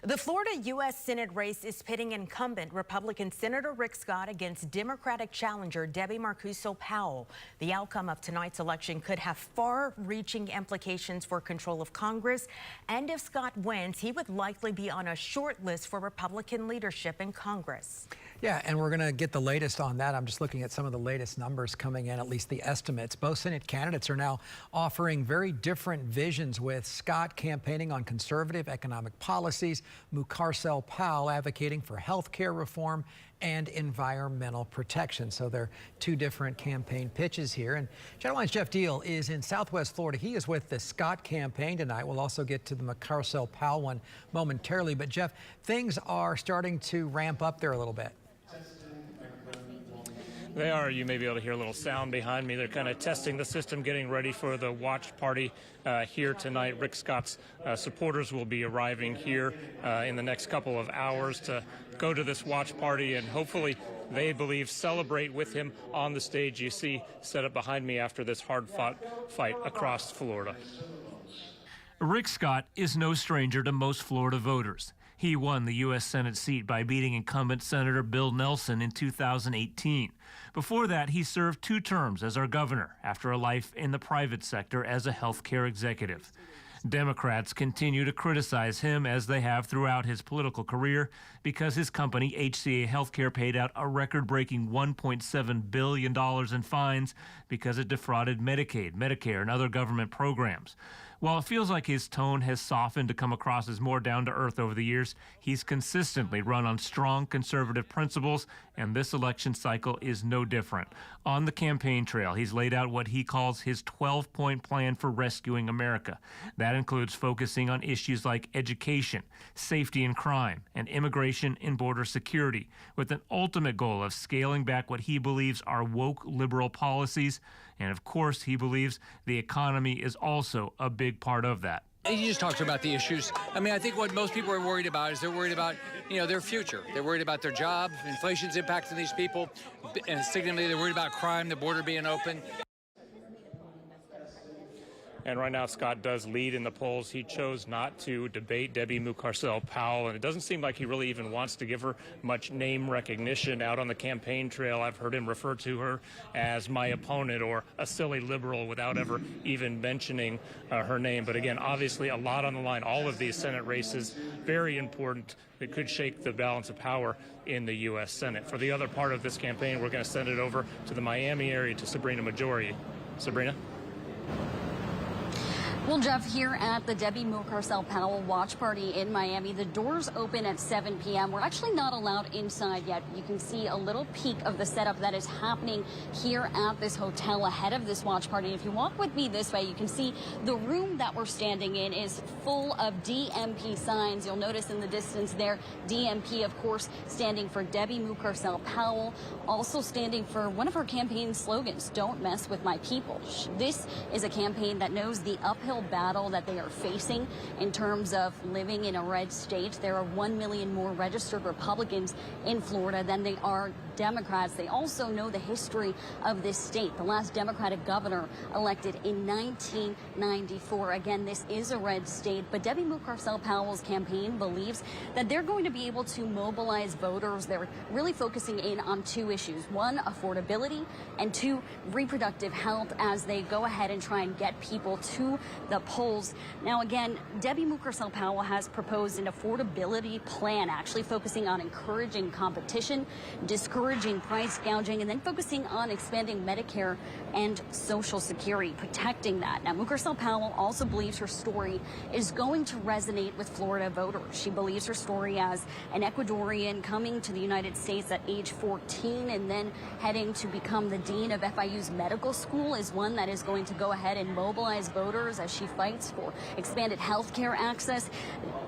The Florida U.S. Senate race is pitting incumbent Republican Senator Rick Scott against Democratic challenger Debbie Mucarsel Powell. The outcome of tonight's election could have far-reaching implications for control of Congress, and if Scott wins, he would likely be on a short list for Republican leadership in Congress. Yeah, and we're going to get the latest on that. I'm just looking at some of the latest numbers coming in, at least the estimates. Both Senate candidates are now offering very different visions, with Scott campaigning on conservative economic policies, Mucarsel Powell advocating for health care reform and environmental protection. So they're two different campaign pitches here. And Channel 9's Jeff Deal is in Southwest Florida. He is with the Scott campaign tonight. We'll also get to the Mucarsel Powell one momentarily. But Jeff, things are starting to ramp up there a little bit. They are. You may be able to hear a little sound behind me. They're kind of testing the system, getting ready for the watch party here tonight. Rick Scott's supporters will be arriving here in the next couple of hours to go to this watch party and hopefully, they believe, celebrate with him on the stage you see set up behind me after this hard-fought fight across Florida. Rick Scott is no stranger to most Florida voters. He won the U.S. Senate seat by beating incumbent Senator Bill Nelson in 2018. Before that, he served 2 terms as our governor after a life in the private sector as a health care executive. Democrats continue to criticize him, as they have throughout his political career, because his company, HCA Healthcare, paid out a record-breaking $1.7 billion in fines because it defrauded Medicaid, Medicare, and other government programs. While it feels like his tone has softened to come across as more down-to-earth over the years, he's consistently run on strong conservative principles, and this election cycle is no different. On the campaign trail, he's laid out what he calls his 12-point plan for rescuing America. That includes focusing on issues like education, safety and crime, and immigration and border security, with an ultimate goal of scaling back what he believes are woke liberal policies. And of course, he believes the economy is also a big part of that. He just talks about the issues. I mean, I think what most people are worried about is they're worried about, their future. They're worried about their job, inflation's impacting these people, and secondly, they're worried about crime, the border being open. And right now, Scott does lead in the polls. He chose not to debate Debbie Mucarsel Powell, and it doesn't seem like he really even wants to give her much name recognition out on the campaign trail. I've heard him refer to her as my opponent or a silly liberal without ever even mentioning her name. But again, obviously a lot on the line. All of these Senate races, very important. That could shake the balance of power in the U.S. Senate. For the other part of this campaign, we're going to send it over to the Miami area to Sabrina Majori. Sabrina? Well, Jeff, here at the Debbie Mucarsel Powell watch party in Miami, the doors open at 7 p.m. We're actually not allowed inside yet. You can see a little peek of the setup that is happening here at this hotel ahead of this watch party. If you walk with me this way, you can see the room that we're standing in is full of DMP signs. You'll notice in the distance there, DMP, of course, standing for Debbie Mucarsel Powell, also standing for one of her campaign slogans, "Don't mess with my people." This is a campaign that knows the uphill battle that they are facing in terms of living in a red state. There are 1 million more registered Republicans in Florida than they are Democrats. They also know the history of this state. The last Democratic governor elected in 1994. Again, this is a red state, but Debbie Mucarsel Powell's campaign believes that they're going to be able to mobilize voters. They're really focusing in on 2 issues. 1, affordability, and 2, reproductive health, as they go ahead and try and get people to the polls. Now, again, Debbie Mucarsel Powell has proposed an affordability plan, actually focusing on encouraging competition, discouraging price gouging, and then focusing on expanding Medicare and Social Security, protecting that. Now, Mucarsel Powell also believes her story is going to resonate with Florida voters. She believes her story as an Ecuadorian coming to the United States at age 14 and then heading to become the dean of FIU's medical school is one that is going to go ahead and mobilize voters as she fights for expanded health care access.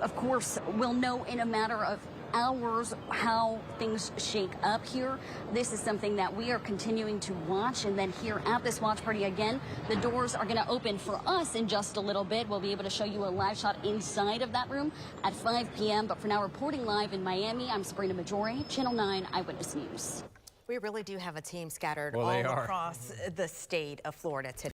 Of course, we'll know in a matter of hours how things shake up here. This is something that we are continuing to watch. And then here at this watch party again, the doors are going to open for us in just a little bit. We'll be able to show you a live shot inside of that room at 5 p.m. But for now, reporting live in Miami, I'm Sabrina Majori, Channel 9 Eyewitness News. We really do have a team scattered all across the state of Florida today.